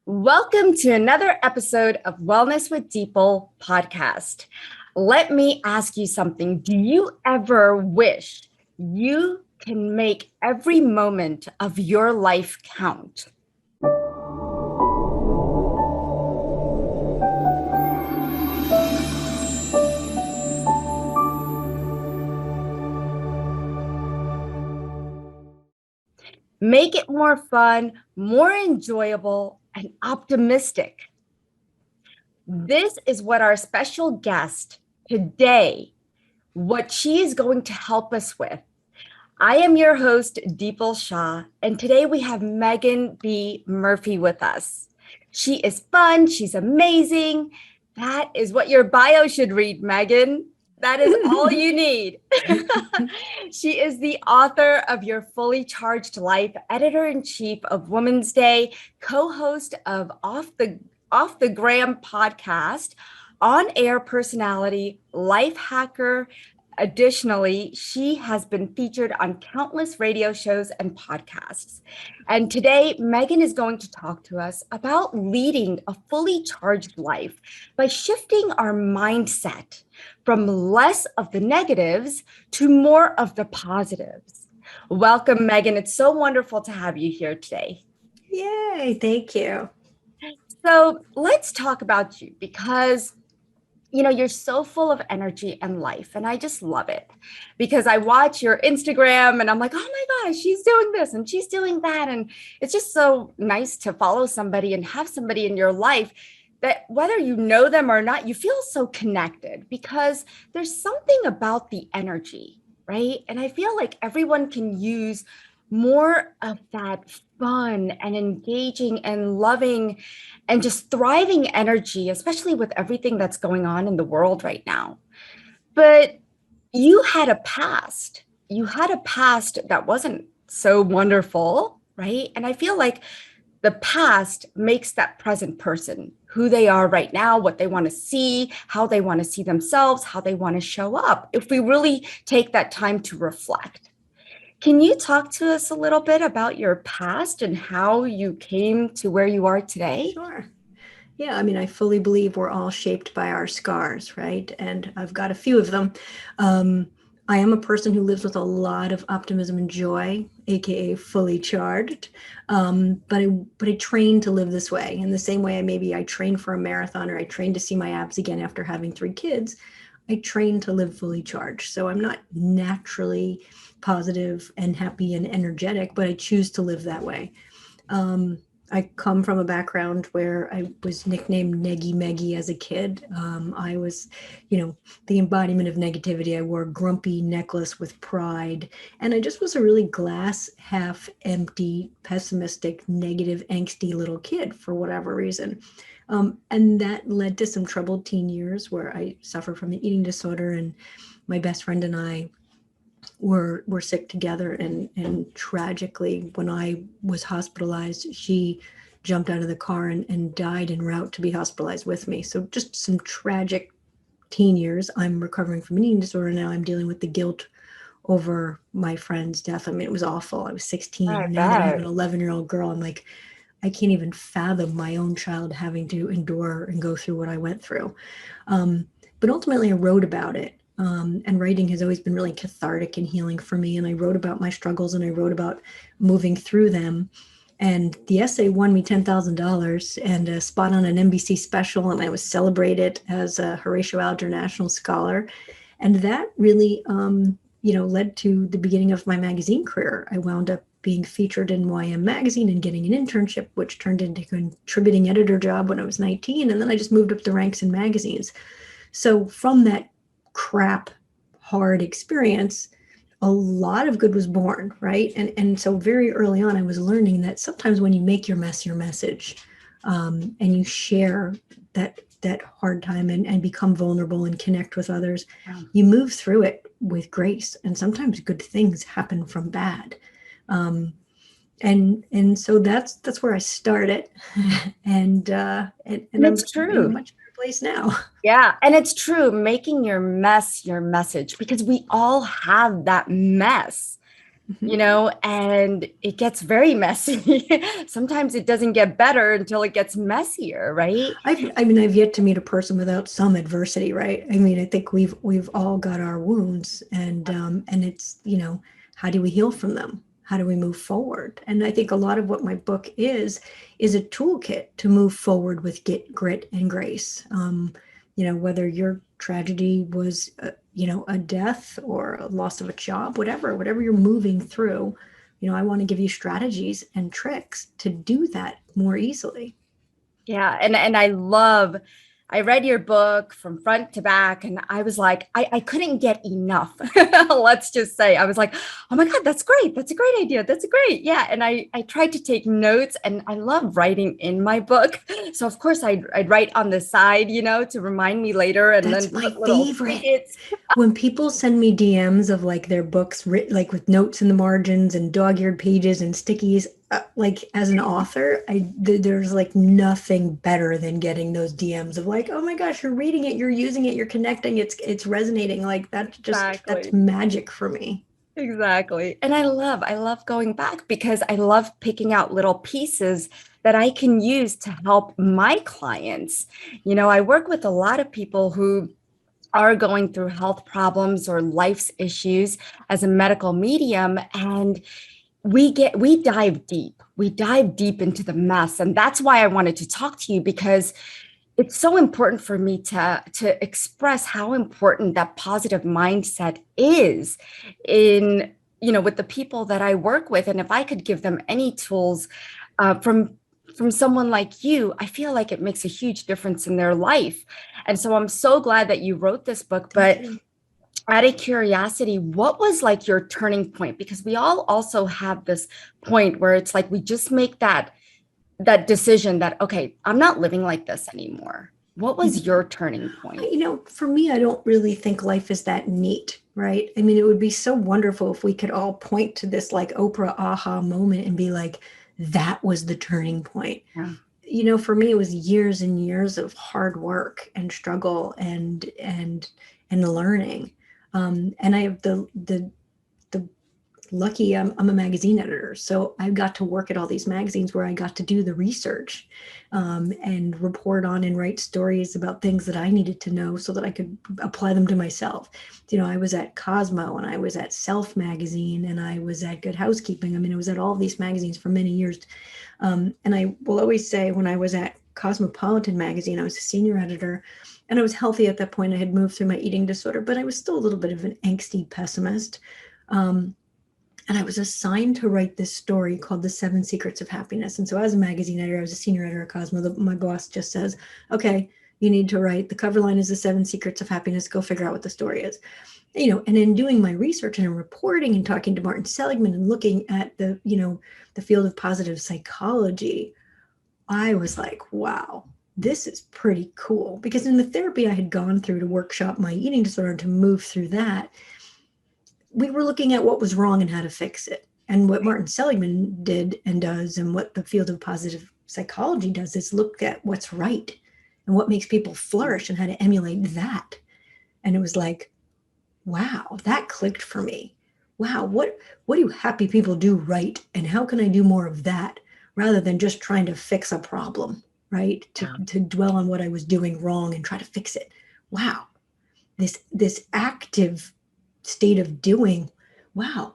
Welcome to another episode of Wellness with Dipal podcast. Let me ask you something. Do you ever wish you can make every moment of your life count? Make it more fun, more enjoyable, and optimistic. This is what our special guest today, what she is going to help us with. I am your host, Dipal Shah, and today we have Meaghan B Murphy with us. She is fun, she's amazing. That is what your bio should read, Meaghan. That is all you need. She is the author of Your Fully Charged Life, editor-in-chief of Women's Day, co-host of Off the Gram podcast, on-air personality, life hacker. Additionally, she has been featured on countless radio shows and podcasts. And today, Meaghan is going to talk to us about leading a fully charged life by shifting our mindset from less of the negatives to more of the positives. Welcome, Meaghan. It's so wonderful to have you here today. Yay, thank you. So let's talk about you because you're so full of energy and life. And I just love it because I watch your Instagram and I'm like, oh my gosh, she's doing this and she's doing that. And it's just so nice to follow somebody and have somebody in your life that whether you know them or not, you feel so connected because there's something about the energy, right? And I feel like everyone can use more of that fun and engaging and loving and just thriving energy, especially with everything that's going on in the world right now. But you had a past. You had a past that wasn't so wonderful, right? And I feel like the past makes that present person who they are right now, what they want to see, how they want to see themselves, how they want to show up, if we really take that time to reflect. Can you talk to us a little bit about your past and how you came to where you are today? Sure. Yeah, I mean, I fully believe we're all shaped by our scars, right? And I've got a few of them. I am a person who lives with a lot of optimism and joy, aka fully charged. But I trained to live this way. In the same way, I trained for a marathon or I trained to see my abs again after having 3 kids. I trained to live fully charged. So I'm not naturally positive and happy and energetic, but I choose to live that way. I come from a background where I was nicknamed Neggy Meggy as a kid. I was, the embodiment of negativity. I wore a grumpy necklace with pride. And I just was a really glass half empty, pessimistic, negative, angsty little kid for whatever reason. And that led to some troubled teen years where I suffered from an eating disorder, and my best friend and I were sick together, and tragically, when I was hospitalized, she jumped out of the car and died en route to be hospitalized with me. So just some tragic teen years. I'm recovering from an eating disorder now. I'm dealing with the guilt over my friend's death. I mean, it was awful. I was 16. Now that I have an 11-year-old girl, I'm like, I can't even fathom my own child having to endure and go through what I went through. But ultimately, I wrote about it. And writing has always been really cathartic and healing for me. And I wrote about my struggles and I wrote about moving through them. And the essay won me $10,000 and a spot on an NBC special. And I was celebrated as a Horatio Alger National Scholar. And that really, led to the beginning of my magazine career. I wound up being featured in YM Magazine and getting an internship, which turned into a contributing editor job when I was 19. And then I just moved up the ranks in magazines. So from that crap, hard experience, a lot of good was born, right? And so very early on, I was learning that sometimes when you make your mess your message, and you share that hard time and become vulnerable and connect with others, you move through it with grace. And sometimes good things happen from bad. And so that's where I started, and it's true. In a much better place now. Yeah, and it's true, making your mess your message, because we all have that mess and it gets very messy. Sometimes it doesn't get better until it gets messier, right? I've yet to meet a person without some adversity, right? I mean, I think we've all got our wounds, and it's, how do we heal from them? How do we move forward? And I think a lot of what my book is a toolkit to move forward with grit and grace. Whether your tragedy was, a death or a loss of a job, whatever you're moving through, I want to give you strategies and tricks to do that more easily. Yeah, and I read your book from front to back, and I was like, I couldn't get enough. Let's just say I was like, oh my God, that's great. That's a great idea. That's a great. Yeah. And I tried to take notes, and I love writing in my book. So of course I'd write on the side, to remind me later, and That's then my put little favorite. snippets. When people send me DMs of like their books written like with notes in the margins and dog-eared pages and stickies, like as an author, there's like nothing better than getting those DMs of like, oh my gosh, you're reading it, you're using it, you're connecting, it's resonating. Like that's Exactly. magic for me. Exactly. And I love going back because I love picking out little pieces that I can use to help my clients. I work with a lot of people who are going through health problems or life's issues as a medical medium, and we dive deep. We dive deep into the mess. And that's why I wanted to talk to you, because it's so important for me to express how important that positive mindset is in with the people that I work with. And if I could give them any tools from someone like you, I feel like it makes a huge difference in their life. And so I'm so glad that you wrote this book. Thank But you. out of curiosity, what was like your turning point? Because we all also have this point where it's like we just make that decision that, okay, I'm not living like this anymore. What was your turning point? For me, I don't really think life is that neat, right? I mean, it would be so wonderful if we could all point to this like Oprah aha moment and be like, that was the turning point. Yeah. For me, it was years and years of hard work and struggle and learning. And I have the lucky I'm a magazine editor, so I got to work at all these magazines where I got to do the research, and report on and write stories about things that I needed to know so that I could apply them to myself. I was at Cosmo, and I was at Self magazine, and I was at Good Housekeeping. I mean, I was at all of these magazines for many years. And I will always say, when I was at Cosmopolitan magazine, I was a senior editor, and I was healthy at that point. I had moved through my eating disorder, but I was still a little bit of an angsty pessimist. And I was assigned to write this story called The 7 Secrets of Happiness. And so as a magazine editor, I was a senior editor at Cosmo. My boss just says, okay, you need to write, the cover line is The 7 Secrets of Happiness. Go figure out what the story is. And in doing my research and in reporting and talking to Martin Seligman and looking at the field of positive psychology, I was like, wow, this is pretty cool. Because in the therapy I had gone through to workshop my eating disorder, to move through that, we were looking at what was wrong and how to fix it. And what Martin Seligman did and does, and what the field of positive psychology does, is look at what's right and what makes people flourish and how to emulate that. And it was like, wow, that clicked for me. Wow, what do happy people do right? And how can I do more of that rather than just trying to fix a problem, right? To dwell on what I was doing wrong and try to fix it. Wow, this active state of doing, wow,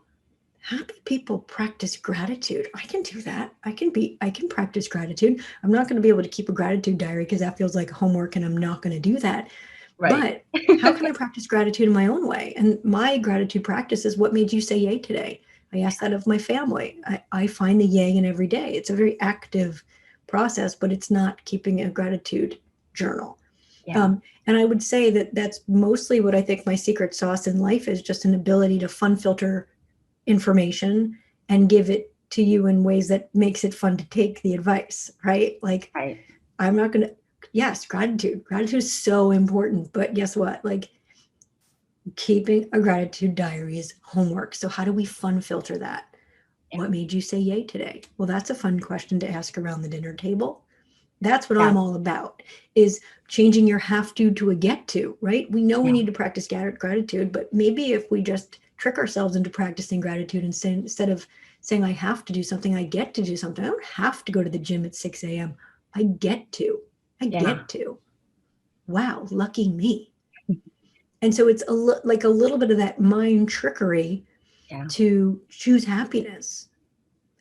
happy people practice gratitude. I can do that. I can practice gratitude. I'm not going to be able to keep a gratitude diary because that feels like homework, and I'm not going to do that. Right. But how can I practice gratitude in my own way? And my gratitude practice is, what made you say yay today? I ask that of my family. I find the yay in every day. It's a very active process, but it's not keeping a gratitude journal. Yeah. And I would say that that's mostly what I think my secret sauce in life is, just an ability to fun filter information and give it to you in ways that makes it fun to take the advice, right? Like, Right. I'm not going to, yes, gratitude. Gratitude is so important. But guess what? Like, keeping a gratitude diary is homework. So how do we fun filter that? Yeah. What made you say yay today? Well, that's a fun question to ask around the dinner table. That's what Yeah. I'm all about, is changing your have to a get to, right? We know we need to practice gratitude, but maybe if we just trick ourselves into practicing gratitude and instead of saying, I have to do something, I get to do something. I don't have to go to the gym at 6 a.m. I get to. I Yeah. get to. Wow, lucky me. And so it's like a little bit of that mind trickery Yeah. to choose happiness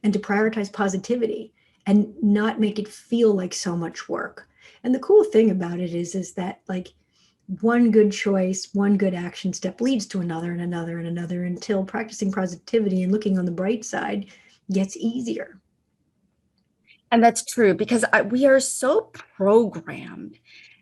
and to prioritize positivity and not make it feel like so much work. And the cool thing about it is that like one good choice, one good action step leads to another and another and another until practicing positivity and looking on the bright side gets easier. And that's true because we are so programmed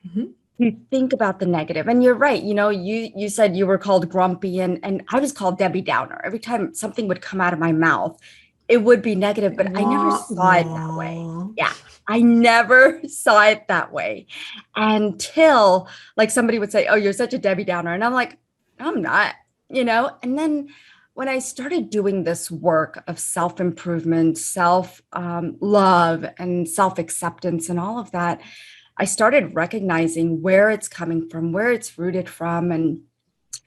Mm-hmm. to think about the negative. And you're right. You said you were called grumpy and I was called Debbie Downer. Every time something would come out of my mouth, it would be negative, but I never Wah, saw it that way. wah. Yeah. I never saw it that way until like somebody would say, "Oh, you're such a Debbie Downer." And I'm like, "I'm not," And then when I started doing this work of self-improvement, self love, and self-acceptance and all of that, I started recognizing where it's coming from, where it's rooted from.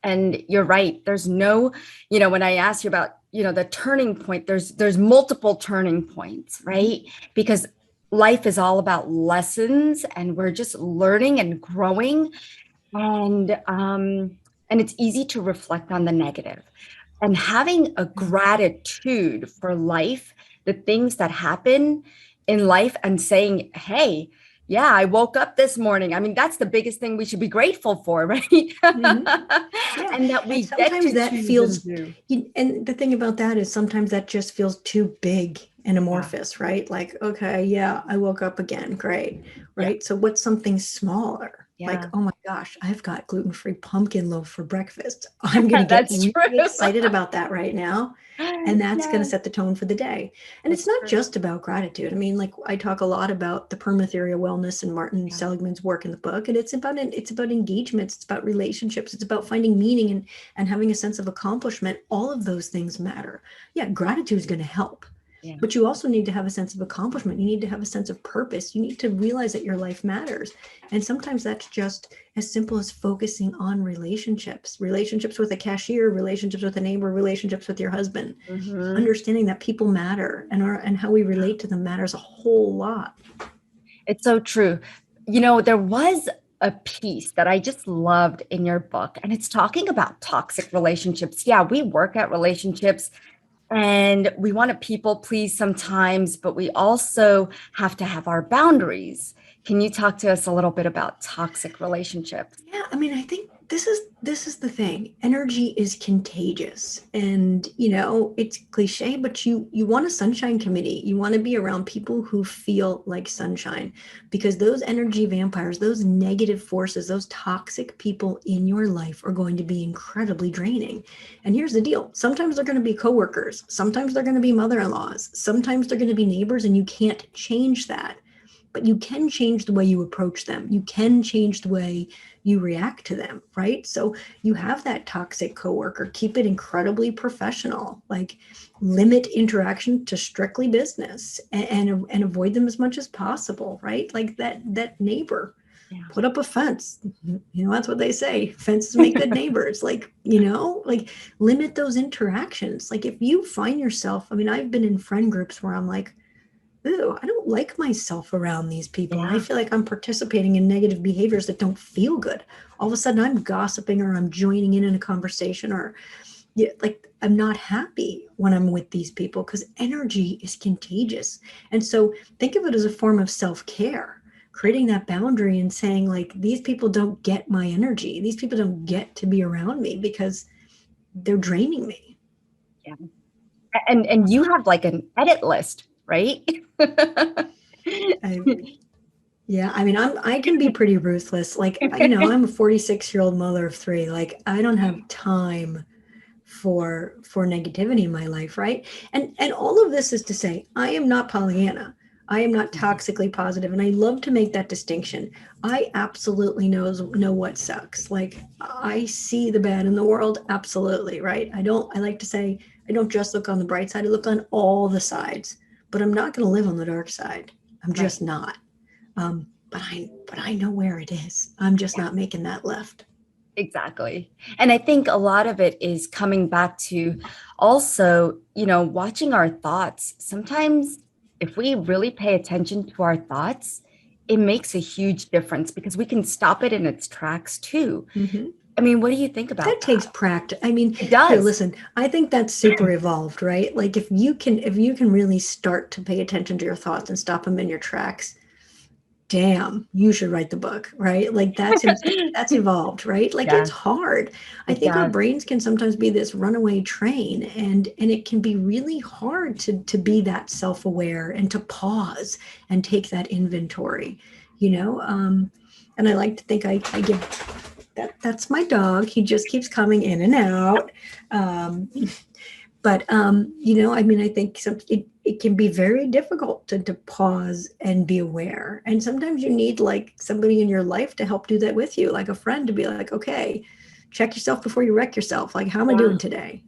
And you're right. There's no, when I asked you about, the turning point, there's multiple turning points, right? Because life is all about lessons and we're just learning and growing. And it's easy to reflect on the negative. And having a gratitude for life, the things that happen in life, and saying, hey, yeah, I woke up this morning. I mean, that's the biggest thing we should be grateful for, right? Mm-hmm. Yeah. And that And we get sometimes to that choose and feels, do. and the thing about that is sometimes that just feels too big and Yeah. amorphous, right? Like, okay, yeah, I woke up again. Great. Yeah. Right. So what's something smaller? Like, Yeah. oh my gosh, I've got gluten-free pumpkin loaf for breakfast. I'm going to get That's really true. excited about that right now. And that's going to Yes, set the tone for the day. And it's that's not true. just about gratitude. I mean, like I talk a lot about the perma theory of wellness and Martin Yeah. Seligman's work in the book. And it's about engagements, it's about relationships, it's about finding meaning and having a sense of accomplishment. All of those things matter. Yeah, gratitude is going to help. Yeah. But you also need to have a sense of accomplishment. You need to have a sense of purpose. You need to realize that your life matters. And sometimes that's just as simple as focusing on relationships with a cashier, relationships with a neighbor, relationships with your husband. Mhm. Understanding that people matter and how we relate to them matters a whole lot. It's so true. There was a piece that I just loved in your book, and it's talking about toxic relationships. Yeah, we work at relationships and we want to people please sometimes, but we also have to have our boundaries. Can you talk to us a little bit about toxic relationships? Yeah, I mean, I think this is the thing. Energy is contagious, and it's cliche, but you want a sunshine committee. You want to be around people who feel like sunshine, because those energy vampires, those negative forces, those toxic people in your life are going to be incredibly draining. And here's the deal: sometimes they're going to be coworkers, sometimes they're going to be mother-in-laws, sometimes they're going to be neighbors, and you can't change that. But you can change the way you approach them. You can change the way you react to them, right? So you have that toxic coworker, keep it incredibly professional, like limit interaction to strictly business and avoid them as much as possible, right? Like that neighbor, Yeah. put up a fence. That's what they say. Fences make good neighbors. Like limit those interactions. Like if you find yourself, I mean, I've been in friend groups where I'm like, ooh, I don't like myself around these people. And I Yeah. feel like I'm participating in negative behaviors that don't feel good. All of a sudden I'm gossiping or I'm joining in a conversation or yeah, like I'm not happy when I'm with these people because energy is contagious. And so think of it as a form of self-care, creating that boundary and saying like, these people don't get my energy. These people don't get to be around me because they're draining me. Yeah. And you have like an edit list, right? I, Yeah, I mean, I can be pretty ruthless. Like, I'm a 46-year-old mother of three. Like, I don't have time for negativity in my life, right? And all of this is to say, I am not Pollyanna. I am not toxically positive, and I love to make that distinction. I absolutely know what sucks. Like, I see the bad in the world, absolutely, right? I like to say, I don't just look on the bright side. I look on all the sides, but I'm not going to live on the dark side. I'm Right. just not. But I know where it is. I'm just not making that left. Exactly. And I think a lot of it is coming back to also, watching our thoughts. Sometimes if we really pay attention to our thoughts, it makes a huge difference because we can stop it in its tracks too. Mhm. I mean, what do you think That about takes that? practice. I mean, It here, does. listen, I think that's super evolved, right? Like if you can really start to pay attention to your thoughts and stop them in your tracks, damn, you should write the book, right? Like that's evolved, right? Like it's Yeah, hard. I it think our does. brains can sometimes be this runaway train, and it can be really hard to be that self-aware and to pause and take that inventory, you know? And I like to think I give that's my dog. He just keeps coming in and out. Um, I mean, I think it can be very difficult to pause and be aware. And sometimes you need like somebody in your life to help do that with you, like a friend to be like, okay, check yourself before you wreck yourself. Like, how am I Yeah. doing today?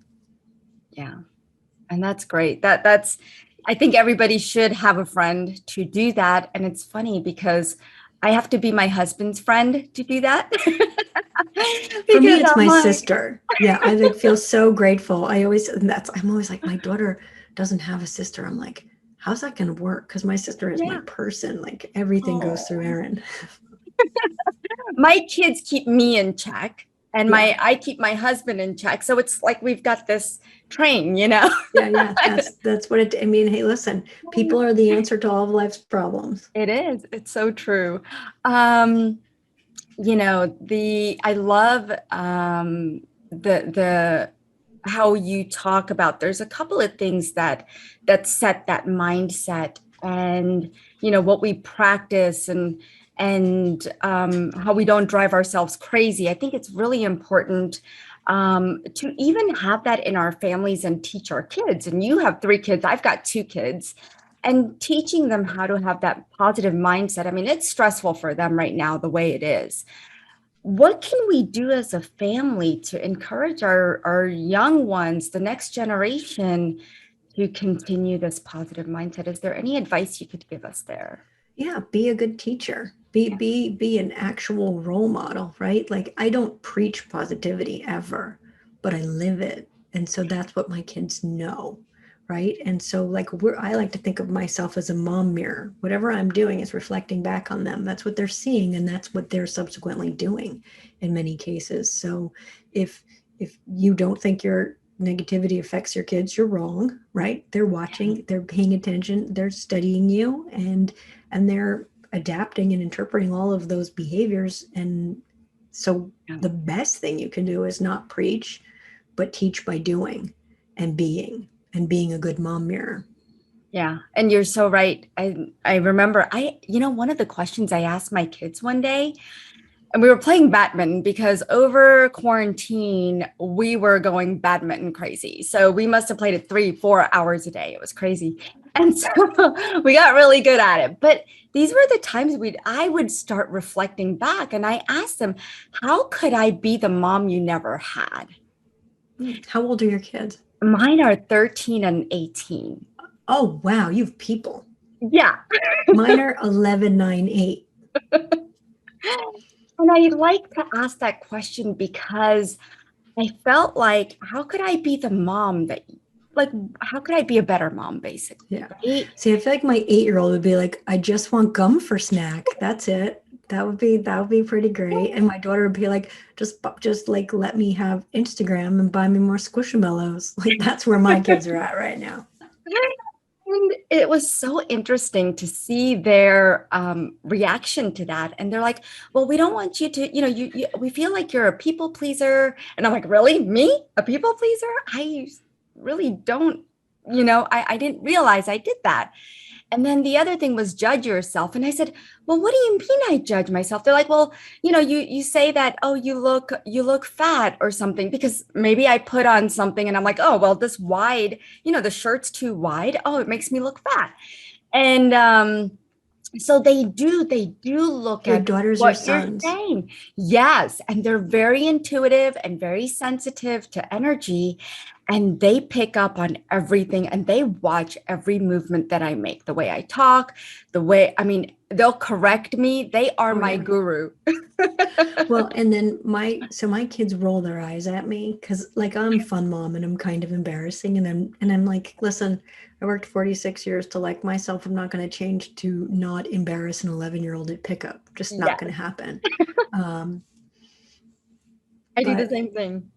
Yeah. And that's great. I think everybody should have a friend to do that. And it's funny because I have to be my husband's friend to do that. For me, Because it's I'm my like, sister. Yeah, I like feel so grateful. I'm always like, my daughter doesn't have a sister. I'm like, how's that going to work? Because my sister is my yeah. person. Like everything goes through Oh. Erin. My kids keep me in check and Yeah. my I keep my husband in check. So it's like we've got this train. Yeah. That's what it. I mean, hey, listen, people are the answer to all of life's problems. It is. It's so true. Um, the I love the how you talk about there's a couple of things that set that mindset and what we practice and how we don't drive ourselves crazy. I think it's really important to even have that in our families and teach our kids. And you have 3 kids, I've got 2 kids, and teaching them how to have that positive mindset. I mean, it's stressful for them right now the way it is. What can we do as a family to encourage our young ones, the next generation, to continue this positive mindset? Is there any advice you could give us there? Yeah, be a good teacher. Be an actual role model, right? Like I don't preach positivity ever, but I live it. And so that's what my kids know, right? And so like I like to think of myself as a mom mirror. Whatever I'm doing is reflecting back on them. That's what they're seeing and that's what they're subsequently doing in many cases. So if you don't think your negativity affects your kids, you're wrong, right? They're watching, they're paying attention, they're studying you, and they're adapting and interpreting all of those behaviors. And so Yeah. the best thing you can do is not preach, but teach by doing and being a good mom mirror. Yeah, and you're so right. I remember one of the questions I asked my kids one day, and we were playing badminton because over quarantine we were going badminton crazy. So we must have played it 3 4 hours a day. It was crazy. And so we got really good at it. But these were the times I would start reflecting back and I asked them, how could I be the mom you never had? How old are your kids? Mine are 13 and 18. Oh, wow, you have people. Yeah. Mine are 11, 9, 8. And I like to ask that question because I felt like, how could I be the mom like, how could I be a better mom, basically, Yeah. right? See, I feel like my 8-year-old would be like, I just want gum for snack. That's it. That would be pretty great. And my daughter would be like, just like let me have Instagram and buy me more Squishamallows. Like that's where my kids are at right now. And it was so interesting to see their reaction to that. And they're like, well, we don't want you to, we feel like you're a people pleaser. And I'm like, really? Me? A people pleaser? I really don't, I didn't realize I did that. And then the other thing was judge yourself. And I said, well, what do you mean I judge myself? They're like, well, you say that, oh, you look fat or something because maybe I put on something and I'm like, oh, well, this wide, the shirt's too wide. Oh, it makes me look fat. And so they do look Your at daughters or what you're sons? saying. Yes, and they're very intuitive and very sensitive to energy. and they pick up on everything and they watch every movement that I make, the way I talk, the way, I mean, they'll correct me. They are Oh my yeah. guru. Well, and then my kids roll their eyes at me because like I'm fun mom and I'm kind of embarrassing and I'm like, listen, I worked 46 years to like myself. I'm not going to change to not embarrass an 11-year-old at pickup. Just not Yeah, going to happen. Um, I do the but same thing.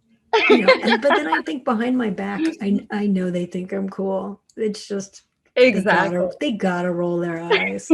but then I think behind my back, I know they think I'm cool. It's just Exactly. they gotta roll their eyes.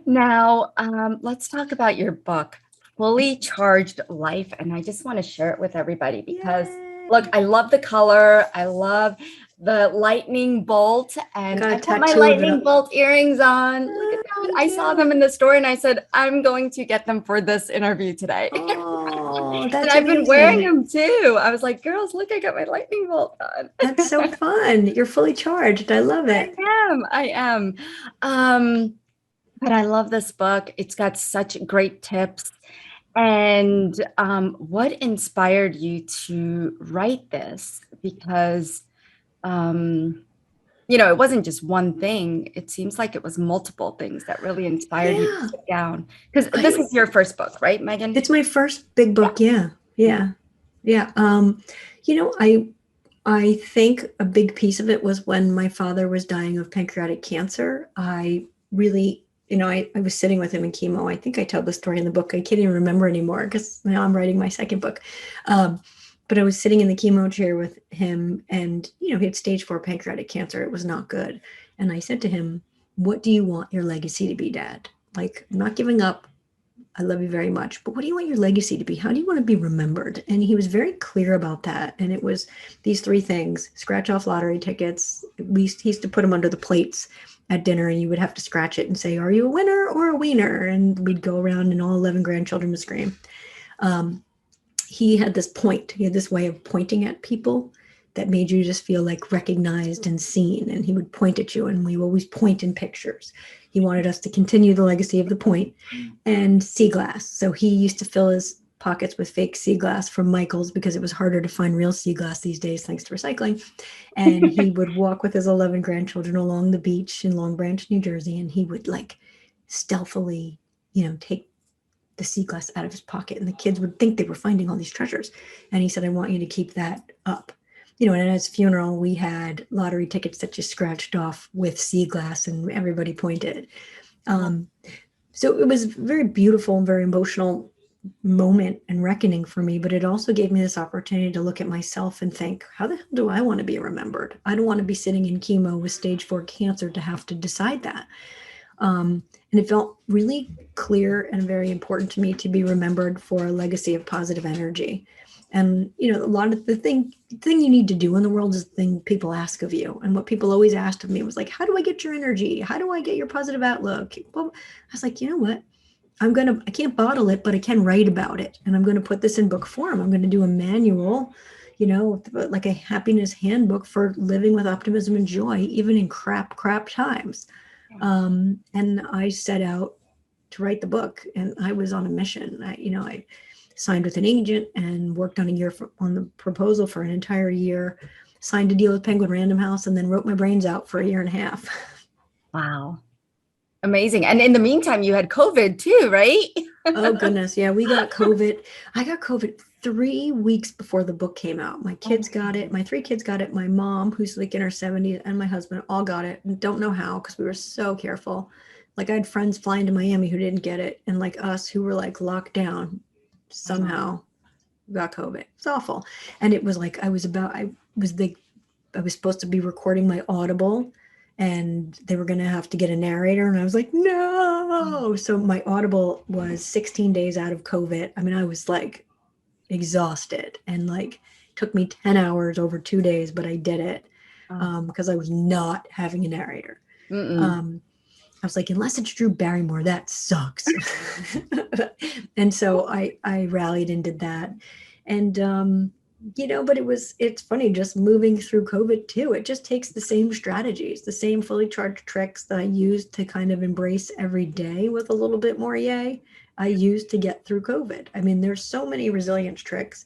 Now, let's talk about your book, Fully Charged Life. And I just want to share it with everybody because, look, Yay! I love the color. I love the lightning bolt. I And got a I put my tattoo of it lightning up. bolt earrings on. Look at Ah, that. me I saw them too. in the store and I said, I'm going to get them for this interview today. Oh, And that's I've been wearing amazing. them too. I was like, girls, look, I got my lightning bolt on. That's so fun. You're fully charged. I love it. I am. Um, but I love this book. It's got such great tips. And what inspired you to write this? Because, um, it wasn't just one thing. It seems like it was multiple things that really inspired you to Yeah. sit down. Because this I is your first book, right, Megan? It's my first big Yeah. book. Yeah. Mhm. Yeah. Yeah. You know, I think a big piece of it was when my father was dying of pancreatic cancer. I really, I was sitting with him in chemo. I think I tell the story in the book. I can't even remember anymore because now I'm writing my second book. Um, but I was sitting in the chemo chair with him and, he had stage 4 pancreatic cancer. It was not good. And I said to him, what do you want your legacy to be, Dad? Like, I'm not giving up. I love you very much, but what do you want your legacy to be? How do you want to be remembered? And he was very clear about that. And it was these 3 things: scratch off lottery tickets. He used to put them under the plates at dinner, and you would have to scratch it and say, are you a winner or a wiener? And we'd go around, and all 11 grandchildren would scream. Um, he had this point, he had this way of pointing at people that made you just feel like recognized and seen. And he would point at you, and we always point in pictures. He wanted us to continue the legacy of the point and sea glass. So he used to fill his pockets with fake sea glass from Michael's because it was harder to find real sea glass these days thanks to recycling. And he would walk with his 11 grandchildren along the beach in Long Branch, New Jersey, and he would like stealthily, take the sea glass out of his pocket, and the kids would think they were finding all these treasures. And he said, I want you to keep that up. And at his funeral, we had lottery tickets that just scratched off with sea glass, and everybody pointed. Um, so it was very beautiful and very emotional moment and reckoning for me, but it also gave me this opportunity to look at myself and think, how the hell do I want to be remembered? I don't want to be sitting in chemo with stage 4 cancer to have to decide that. And it felt really clear and very important to me to be remembered for a legacy of positive energy. And a lot of the thing you need to do in the world is the thing people ask of you. And what people always asked of me was like, how do I get your energy? How do I get your positive outlook? Well, I was like, you know what? I can't bottle it, but I can write about it. And I'm going to put this in book form. I'm going to do a manual, like a happiness handbook for living with optimism and joy, even in crap times. And I set out to write the book, and I was on a mission. I signed with an agent and worked on on the proposal for an entire year, signed a deal with Penguin Random House, and then wrote my brains out for a year and a half. Wow. Amazing. And in the meantime, you had COVID too, right? Oh goodness, yeah, we got COVID. I got COVID 3 weeks before the book came out. My kids got it. My 3 kids got it. My mom, who's like in her 70s, and my husband all got it. And don't know how because we were so careful. Like I had friends flying to Miami who didn't get it, and like us who were like locked down, somehow got COVID. It's awful. And it was like I was supposed to be recording my Audible, and they were going to have to get a narrator, and I was like, no. So my Audible was 16 days out of COVID. I mean, I was like exhausted, and like took me 10 hours over 2 days, but I did it because I was not having a narrator. I was like, unless it's Drew Barrymore, that sucks. And so I rallied and did that. And but it's funny just moving through COVID too. It just takes the same strategies, the same fully charged tricks that I used to kind of embrace every day with a little bit more yay, I used to get through COVID. I mean, there's so many resilience tricks.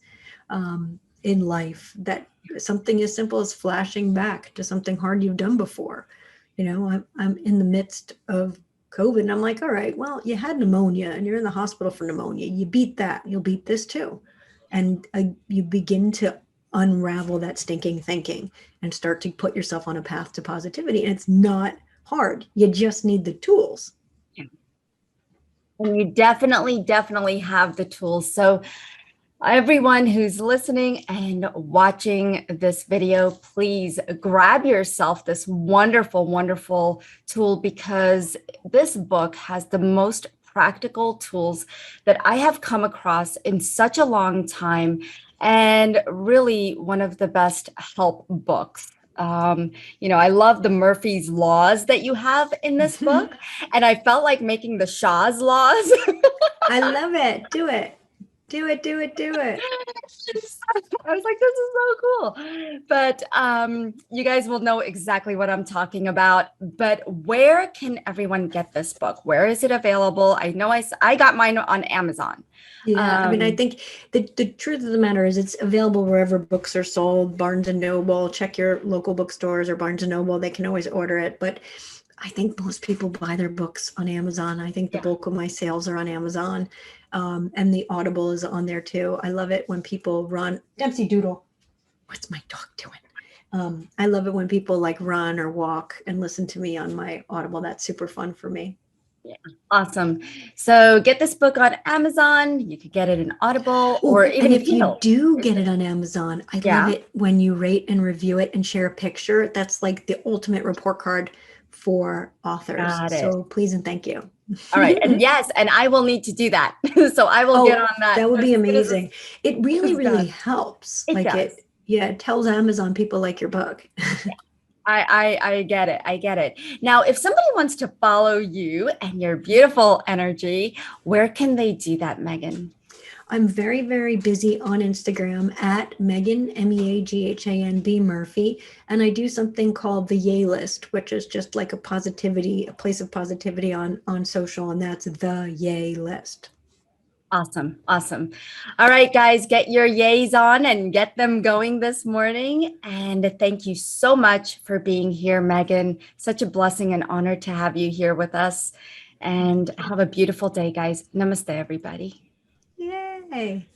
in life, that something as simple as flashing back to something hard you've done before. I'm in the midst of COVID, and I'm like, all right, well, you had pneumonia and you're in the hospital for pneumonia. You beat that, you'll beat this too. And you begin to unravel that stinking thinking and start to put yourself on a path to positivity. And it's not hard. You just need the tools. And you definitely have the tools. So everyone who's listening and watching this video, please grab yourself this wonderful tool, because this book has the most practical tools that I have come across in such a long time, and really one of the best help books. I love the Murphy's laws that you have in this book, and I felt like making the Shah's laws. I love it. Do it. Do it. Do it. Do it. I was like, this is so cool. But you guys will know exactly what I'm talking about. But where can everyone get this book? Where is it available? I know I got mine on Amazon. Yeah, I mean, I think the truth of the matter is it's available wherever books are sold. Barnes and Noble, check your local bookstores or Barnes and Noble. They can always order it. But I think most people buy their books on Amazon. I think the bulk of my sales are on Amazon. And the Audible is on there too. I love it when people run. Dempsey Doodle, what's my dog doing? I love it when people like run or walk and listen to me on my Audible. That's super fun for me. Yeah, awesome. So get this book on Amazon. You could get it in Audible, or even if Kindle. You do get it on Amazon, I love it when you rate and review it and share a picture. That's like the ultimate report card for authors. So please and thank you. All right. And yes, and I will need to do that. So I will get on that. That would be amazing. It really helps. It does. It tells Amazon people like your book. I get it. I get it. Now, if somebody wants to follow you and your beautiful energy, where can they do that, Meaghan? I'm very, very busy on Instagram at Meaghan, Meaghan B Murphy. And I do something called the Yay List, which is just like a place of positivity on social. And that's the Yay List. Awesome. Awesome. All right, guys, get your yays on and get them going this morning. And thank you so much for being here, Meaghan. Such a blessing and honor to have you here with us. And have a beautiful day, guys. Namaste, everybody. Yay.